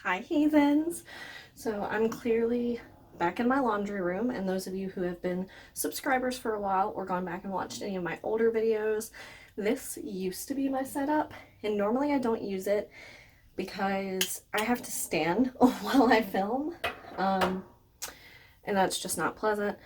Hi heathens! So I'm clearly back in my laundry room, and those of you who have been subscribers for a while or gone back and watched any of my older videos, this used to be my setup, and normally I don't use it because I have to stand while I film, and that's just not pleasant.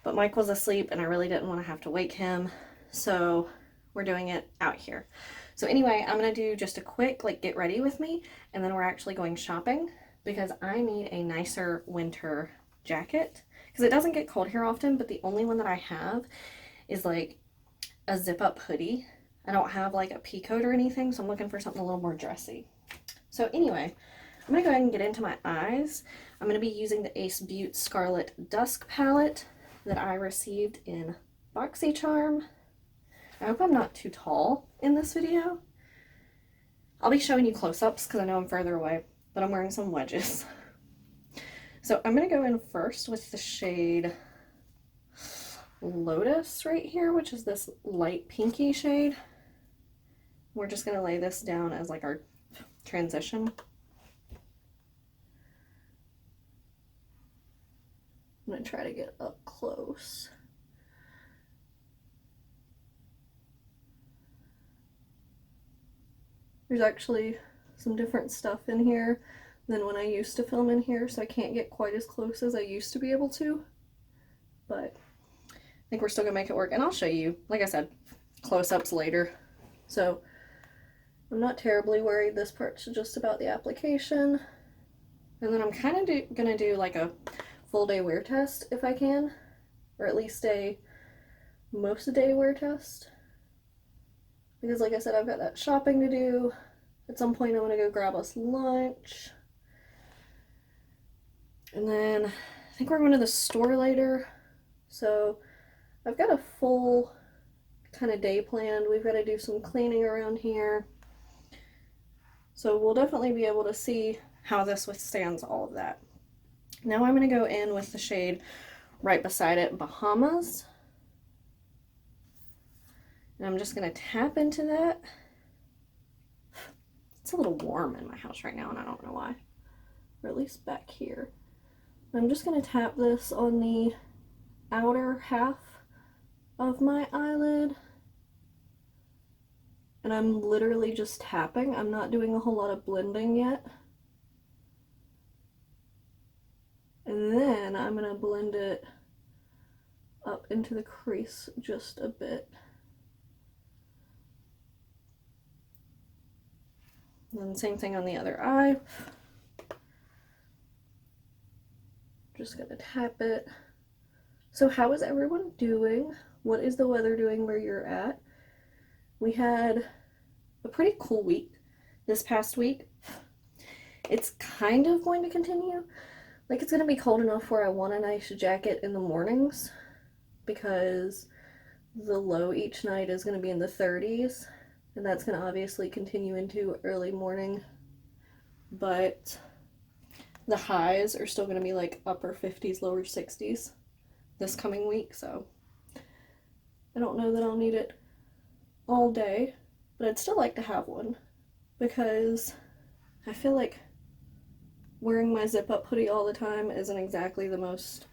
But Mike was asleep and I really didn't want to have to wake him, so we're doing it out here. So anyway, I'm gonna do just a quick get ready with me, and then we're actually going shopping because I need a nicer winter jacket because it doesn't get cold here often, but the only one that I have is like a zip up hoodie. I don't have like a pea coat or anything, so I'm looking for something a little more dressy. So anyway, I'm gonna go ahead and get into my eyes. I'm gonna be using the Ace Beaute Scarlet Dusk palette that I received in BoxyCharm. I hope I'm not too tall in this video. I'll be showing you close-ups because I know I'm further away, but I'm wearing some wedges. So I'm going to go in first with the shade Lotus right here, which is this light pinky shade. We're just going to lay this down as like our transition. I'm going to try to get up close. There's actually some different stuff in here than when I used to film in here, so I can't get quite as close as I used to be able to. But I think we're still gonna make it work, and I'll show you, like I said, close-ups later. So I'm not terribly worried. This part's just about the application. And then I'm kind of gonna do like a full day wear test if I can, or at least a most day wear test. Because like I said, I've got that shopping to do. At some point I'm gonna go grab us lunch. And then I think we're going to the store later. So I've got a full kind of day planned. We've got to do some cleaning around here. So we'll definitely be able to see how this withstands all of that. Now I'm going to go in with the shade right beside it, Bahamas. And I'm just going to tap into that. It's a little warm in my house right now, and I don't know why. Or at least back here. I'm just going to tap this on the outer half of my eyelid. And I'm literally just tapping. I'm not doing a whole lot of blending yet. And then I'm going to blend it up into the crease just a bit. And then same thing on the other eye. Just gonna tap it. So how is everyone doing? What is the weather doing where you're at? We had a pretty cool week this past week. It's kind of going to continue. Like, it's gonna be cold enough where I want a nice jacket in the mornings because the low each night is gonna be in the 30s. And that's going to obviously continue into early morning, but the highs are still going to be like upper 50s, lower 60s this coming week, so I don't know that I'll need it all day, but I'd still like to have one because I feel like wearing my zip-up hoodie all the time isn't exactly the most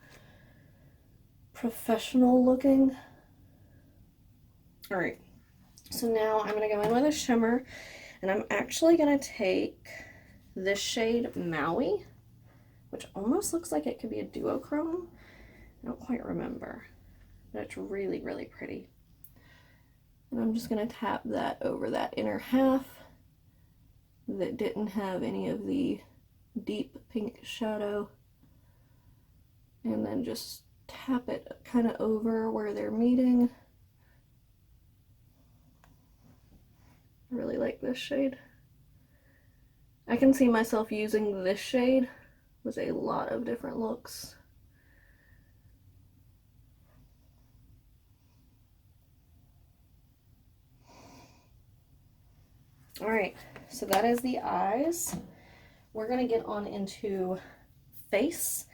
professional looking. All right. So now I'm going to go in with a shimmer, and I'm actually going to take this shade Maui, which almost looks like it could be a duochrome. I don't quite remember, but it's really, really pretty. And I'm just going to tap that over that inner half that didn't have any of the deep pink shadow, and then just tap it kind of over where they're meeting. I really like this shade. I can see myself using this shade with a lot of different looks. Alright, so that is the eyes. We're going to get on into face,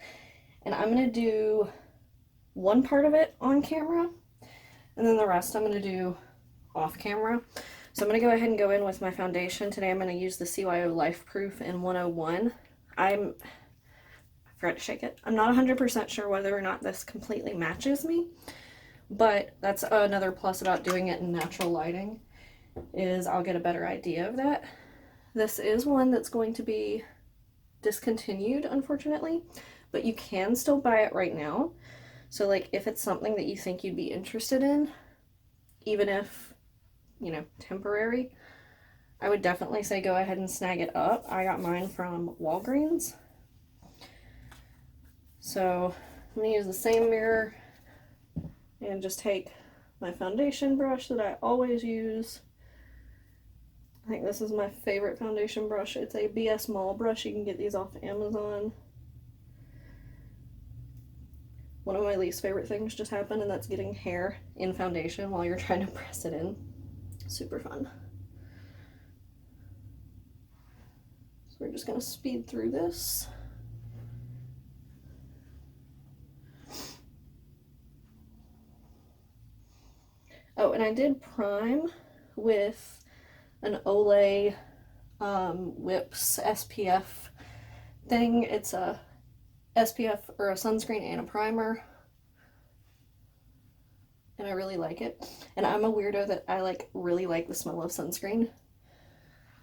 and I'm going to do one part of it on camera, and then the rest I'm going to do off camera. So I'm going to go ahead and go in with my foundation. Today I'm going to use the CYO Life Proof in 101. I forgot to shake it. I'm not 100% sure whether or not this completely matches me, but that's another plus about doing it in natural lighting, is I'll get a better idea of that. This is one that's going to be discontinued, unfortunately, but you can still buy it right now. So like if it's something that you think you'd be interested in, even if, you know, temporary, I would definitely say go ahead and snag it up. I got mine from Walgreens. So I'm going to use the same mirror and just take my foundation brush that I always use. I think this is my favorite foundation brush. It's a BS Mall brush. You can get these off Amazon. One of my least favorite things just happened, and that's getting hair in foundation while you're trying to press it in. Super fun. So we're just going to speed through this. Oh, and I did prime with an Olay Whips SPF thing. It's a SPF or a sunscreen and a primer, and I really like it. And I'm a weirdo that I like really like the smell of sunscreen,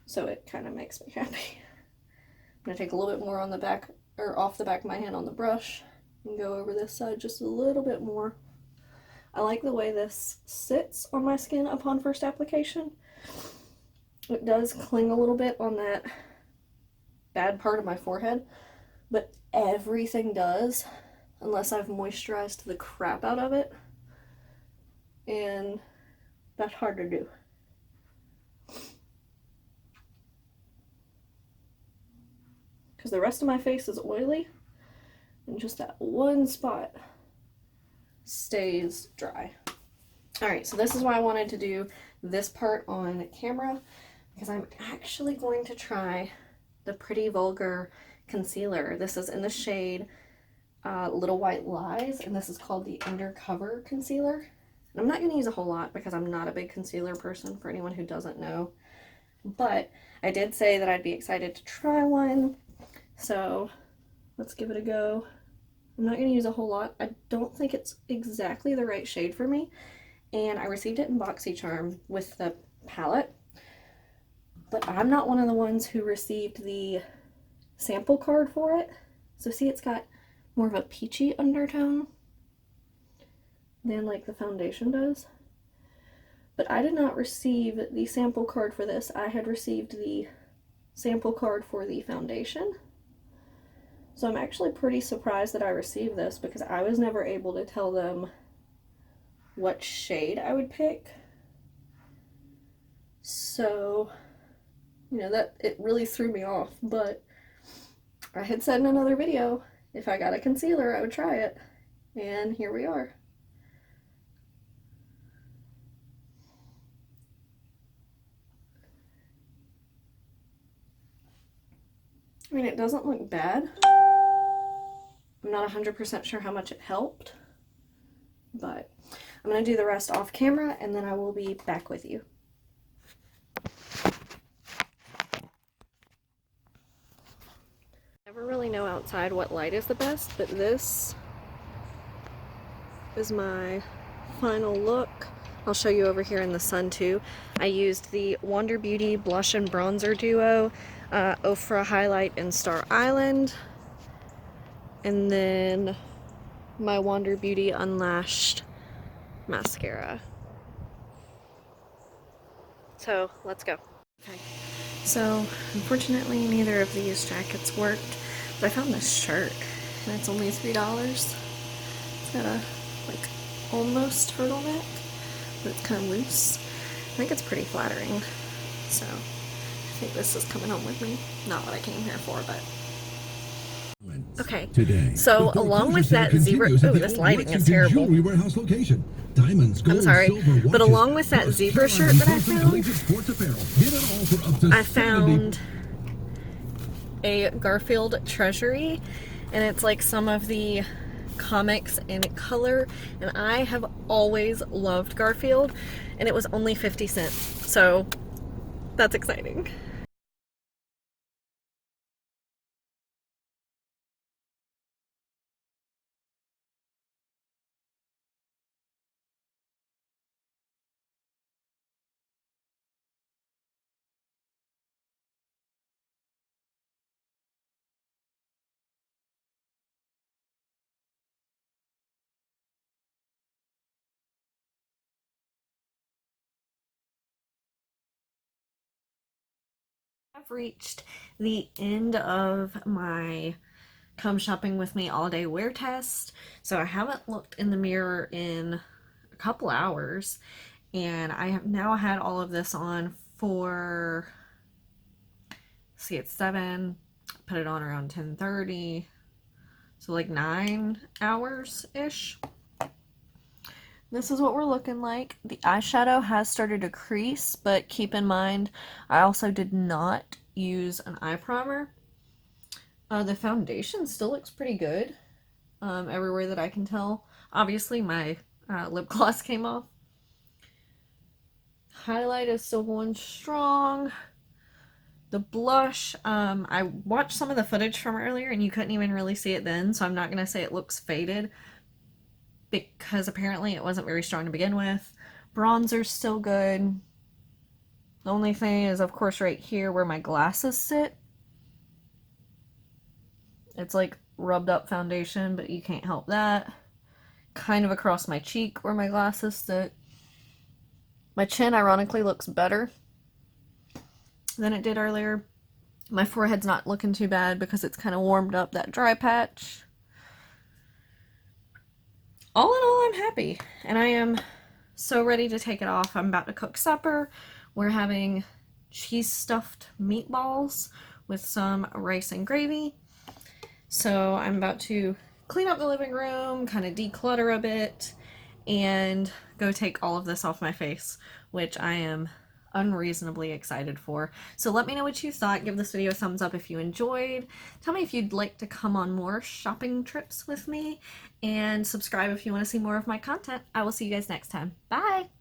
so it kind of makes me happy. I'm gonna take a little bit more on the back, or off the back of my hand on the brush, and go over this side just a little bit more. I like the way this sits on my skin upon first application. It does cling a little bit on that bad part of my forehead, but everything does, unless I've moisturized the crap out of it, and that's hard to do. Because the rest of my face is oily, and just that one spot stays dry. Alright, so this is why I wanted to do this part on camera, because I'm actually going to try the Pretty Vulgar concealer. This is in the shade Little White Lies, and this is called the Undercover Concealer. And I'm not going to use a whole lot because I'm not a big concealer person, for anyone who doesn't know. But I did say that I'd be excited to try one, so let's give it a go. I'm not going to use a whole lot. I don't think it's exactly the right shade for me, and I received it in BoxyCharm with the palette, but I'm not one of the ones who received the sample card for it. So see, it's got more of a peachy undertone than like the foundation does. But I did not receive the sample card for this. I had received the sample card for the foundation. So I'm actually pretty surprised that I received this, because I was never able to tell them what shade I would pick. So, you know, that it really threw me off, but I had said in another video, if I got a concealer, I would try it, and here we are. I mean, it doesn't look bad. I'm not 100% sure how much it helped, but I'm going to do the rest off camera, and then I will be back with you. Never really know outside what light is the best, but this is my final look. I'll show you over here in the sun too. I used the Wander Beauty Blush and Bronzer Duo, Ofra Highlight in Star Island, and then my Wander Beauty Unlashed mascara. So let's go. Okay, so unfortunately neither of these jackets worked, but I found this shirt, and it's only $3. It's got a like almost turtleneck, but it's kind of loose. I think it's pretty flattering, so I think this is coming home with me. Not what I came here for, but okay. Today, so along with that zebra, oh, this lighting is terrible. I'm sorry, but along with that zebra shirt that I found a Garfield treasury, and it's like some of the comics in color, and I have always loved Garfield, and it was only 50 cents, so that's exciting. I've reached the end of my come shopping with me all day wear test. So I haven't looked in the mirror in a couple hours, and I have now had all of this on for, see, it's 7, put it on around 10:30, so like 9 hours ish. This is what we're looking like. The eyeshadow has started to crease, but keep in mind, I also did not use an eye primer. The foundation still looks pretty good, everywhere that I can tell. Obviously, my lip gloss came off. Highlight is still going strong. The blush, I watched some of the footage from earlier and you couldn't even really see it then, so I'm not going to say it looks faded, because apparently it wasn't very strong to begin with. Bronzer's still good. The only thing is, of course, right here where my glasses sit. It's like rubbed up foundation, but you can't help that. Kind of across my cheek where my glasses sit. My chin, ironically, looks better than it did earlier. My forehead's not looking too bad because it's kind of warmed up that dry patch. All in all, I'm happy, and I am so ready to take it off. I'm about to cook supper. We're having cheese stuffed meatballs with some rice and gravy. So I'm about to clean up the living room, kind of declutter a bit, and go take all of this off my face, which I am unreasonably excited for. So let me know what you thought. Give this video a thumbs up if you enjoyed. Tell me if you'd like to come on more shopping trips with me, and subscribe if you want to see more of my content. I will see you guys next time. Bye!